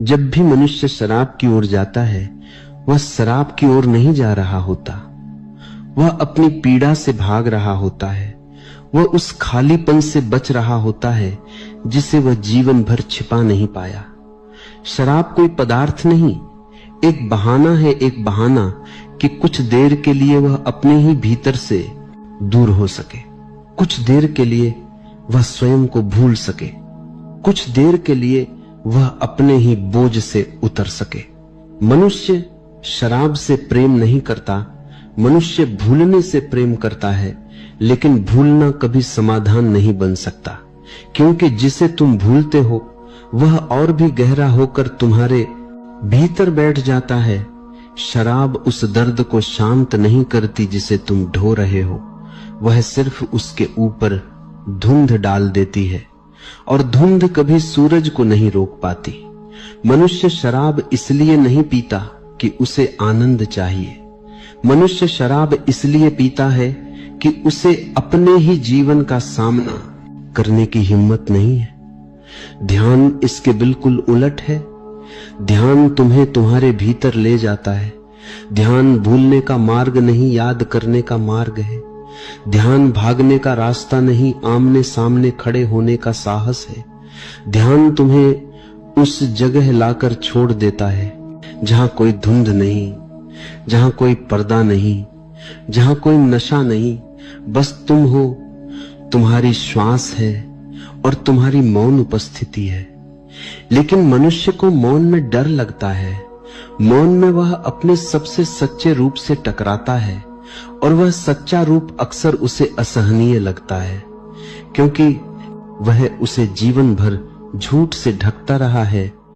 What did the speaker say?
जब भी मनुष्य शराब की ओर जाता है, वह शराब की ओर नहीं जा रहा होता, वह अपनी पीड़ा से भाग रहा होता है। वह उस खालीपन से बच रहा होता है जिसे वह जीवन भर छिपा नहीं पाया। शराब कोई पदार्थ नहीं, एक बहाना है, एक बहाना कि कुछ देर के लिए वह अपने ही भीतर से दूर हो सके, कुछ देर के लिए वह स्वयं को भूल सके, कुछ देर के लिए वह अपने ही बोझ से उतर सके। मनुष्य शराब से प्रेम नहीं करता, मनुष्य भूलने से प्रेम करता है, लेकिन भूलना कभी समाधान नहीं बन सकता, क्योंकि जिसे तुम भूलते हो वह और भी गहरा होकर तुम्हारे भीतर बैठ जाता है। शराब उस दर्द को शांत नहीं करती जिसे तुम ढो रहे हो, वह सिर्फ उसके ऊपर धुंध डाल देती है, और धुंध कभी सूरज को नहीं रोक पाती। मनुष्य शराब इसलिए नहीं पीता कि उसे आनंद चाहिए, मनुष्य शराब इसलिए पीता है कि उसे अपने ही जीवन का सामना करने की हिम्मत नहीं है। ध्यान इसके बिल्कुल उलट है। ध्यान तुम्हें तुम्हारे भीतर ले जाता है। ध्यान भूलने का मार्ग नहीं, याद करने का मार्ग है। ध्यान भागने का रास्ता नहीं, आमने सामने खड़े होने का साहस है। ध्यान तुम्हें उस जगह लाकर छोड़ देता है जहां कोई धुंध नहीं, जहां कोई पर्दा नहीं, जहां कोई नशा नहीं, बस तुम हो, तुम्हारी श्वास है और तुम्हारी मौन उपस्थिति है। लेकिन मनुष्य को मौन में डर लगता है। मौन में वह अपने सबसे सच्चे रूप से टकराता है, और वह सच्चा रूप अक्सर उसे असहनीय लगता है, क्योंकि वह उसे जीवन भर झूठ से ढकता रहा है